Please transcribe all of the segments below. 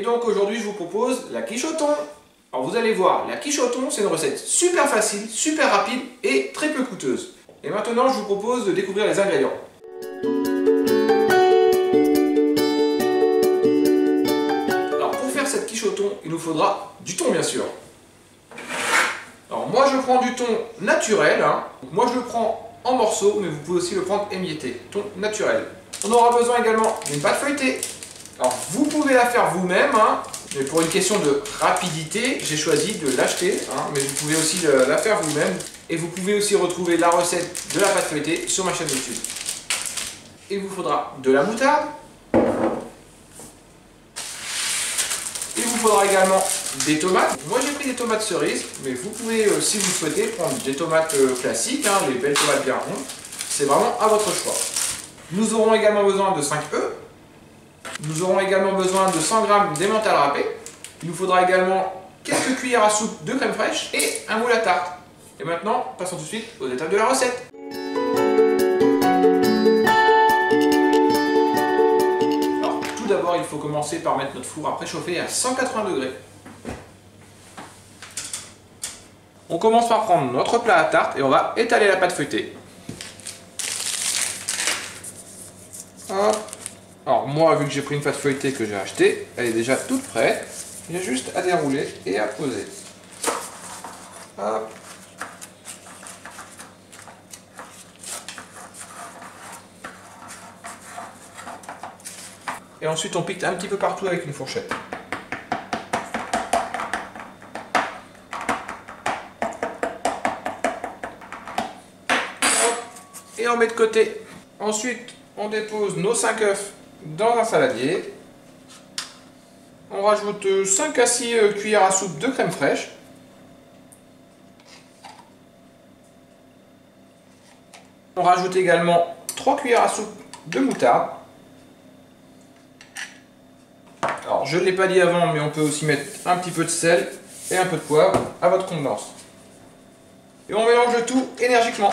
donc aujourd'hui je vous propose la quiche au thon. Alors vous allez voir, la quiche au thon c'est une recette super facile, super rapide et très peu coûteuse. Et maintenant je vous propose de découvrir les ingrédients. Alors pour faire cette quiche au thon, il nous faudra du thon bien sûr. Alors moi je prends du thon naturel, moi je le prends en morceaux, mais vous pouvez aussi le prendre émietté, thon naturel. On aura besoin également d'une pâte feuilletée. Alors vous pouvez la faire vous-même, mais pour une question de rapidité, j'ai choisi de l'acheter, mais vous pouvez aussi la faire vous-même. Et vous pouvez aussi retrouver la recette de la pâte feuilletée sur ma chaîne YouTube. Il vous faudra de la moutarde. Il vous faudra également des tomates. Moi j'ai pris des tomates cerises, mais vous pouvez, si vous souhaitez, prendre des tomates classiques, les belles tomates bien rondes. C'est vraiment à votre choix. Nous aurons également besoin de 5 œufs. Nous aurons également besoin de 100 g d'emmental râpé. Il nous faudra également quelques cuillères à soupe de crème fraîche et un moule à tarte. Et maintenant, passons tout de suite aux étapes de la recette. Alors, tout d'abord, il faut commencer par mettre notre four à préchauffer à 180 degrés. On commence par prendre notre plat à tarte et on va étaler la pâte feuilletée. Hop. Alors moi, vu que j'ai pris une pâte feuilletée que j'ai achetée, elle est déjà toute prête. Il y a juste à dérouler et à poser. Hop. Et ensuite on pique un petit peu partout avec une fourchette. Hop. Et on met de côté. Ensuite on dépose nos 5 œufs dans un saladier. On rajoute 5 à 6 cuillères à soupe de crème fraîche. On rajoute également 3 cuillères à soupe de moutarde. Alors je ne l'ai pas dit avant, mais on peut aussi mettre un petit peu de sel et un peu de poivre à votre convenance. Et on mélange le tout énergiquement.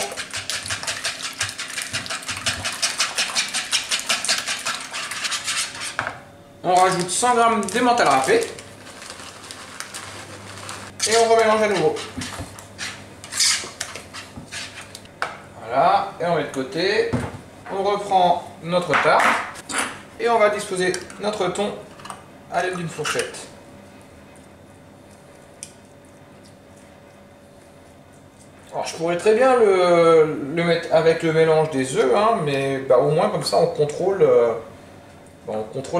On rajoute 100 g d'emmental râpé. Et on remélange à nouveau. Voilà, et on met de côté. On reprend notre tarte. Et on va disposer notre thon à l'aide d'une fourchette. Alors je pourrais très bien le mettre avec le mélange des œufs, mais au moins comme ça on contrôle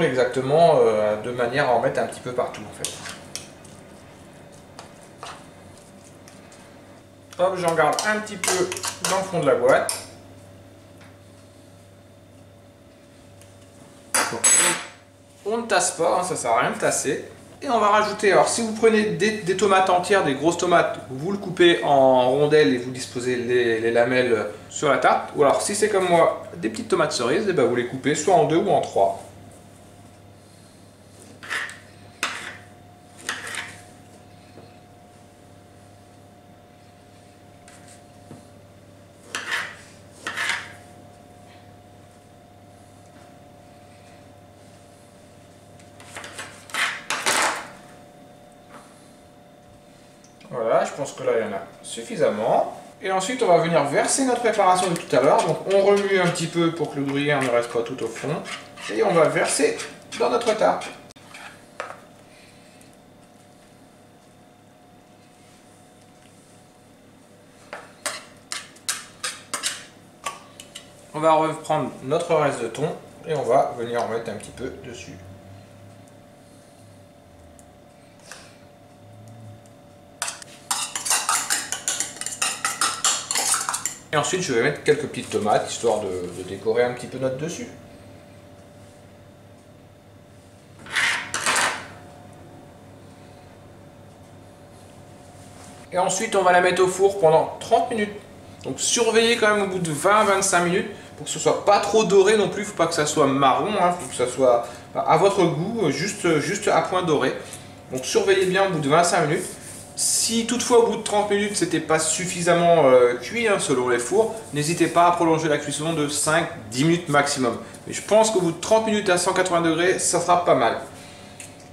exactement de manière à en mettre un petit peu partout en fait. Hop, j'en garde un petit peu dans le fond de la boîte. On ne tasse pas, ça sert à rien de tasser. Et on va rajouter, alors si vous prenez des tomates entières, des grosses tomates, vous le coupez en rondelles et vous disposez les lamelles sur la tarte. Ou alors si c'est comme moi, des petites tomates cerises, vous les coupez soit en 2 ou en 3. Voilà, je pense que là il y en a suffisamment. Et ensuite on va venir verser notre préparation de tout à l'heure. Donc on remue un petit peu pour que le gruyère ne reste pas tout au fond. Et on va verser dans notre tarte. On va reprendre notre reste de thon et on va venir en mettre un petit peu dessus. Et ensuite je vais mettre quelques petites tomates histoire de décorer un petit peu notre dessus. Et ensuite on va la mettre au four pendant 30 minutes. Donc surveillez quand même au bout de 20-25 minutes pour que ce soit pas trop doré non plus, il ne faut pas que ça soit marron, il faut que ça soit à votre goût, juste à point doré. Donc surveillez bien au bout de 25 minutes. Si toutefois au bout de 30 minutes c'était pas suffisamment cuit selon les fours, n'hésitez pas à prolonger la cuisson de 5-10 minutes maximum. Mais je pense qu'au bout de 30 minutes à 180 degrés, ça sera pas mal.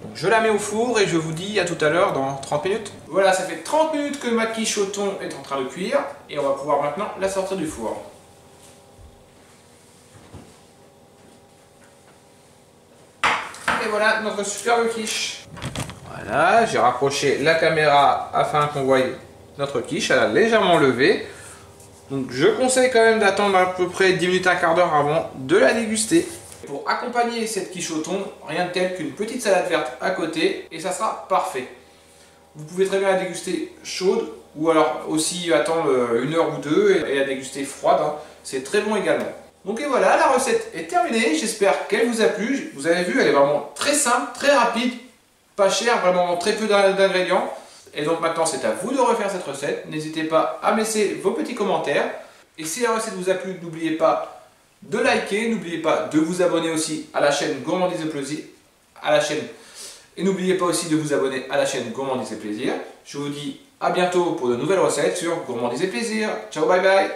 Donc je la mets au four et je vous dis à tout à l'heure dans 30 minutes. Voilà, ça fait 30 minutes que ma quiche au thon est en train de cuire et on va pouvoir maintenant la sortir du four. Et voilà notre superbe quiche. Voilà, j'ai rapproché la caméra afin qu'on voie notre quiche, elle a légèrement levé. Donc je conseille quand même d'attendre à peu près 10 minutes, un quart d'heure avant de la déguster. Pour accompagner cette quiche au thon, rien de tel qu'une petite salade verte à côté et ça sera parfait. Vous pouvez très bien la déguster chaude ou alors aussi attendre une heure ou deux et la déguster froide, hein. C'est très bon également. Donc et voilà, la recette est terminée, j'espère qu'elle vous a plu. Vous avez vu, elle est vraiment très simple, très rapide, pas chère, vraiment très peu d'ingrédients. Et donc maintenant c'est à vous de refaire cette recette. N'hésitez pas à me laisser vos petits commentaires. Et si la recette vous a plu, n'oubliez pas de liker, n'oubliez pas de vous abonner aussi à la chaîne Gourmandise et Plaisir. Et n'oubliez pas aussi de vous abonner à la chaîne Gourmandise et Plaisir. Je vous dis à bientôt pour de nouvelles recettes sur Gourmandise et Plaisir. Ciao, bye bye.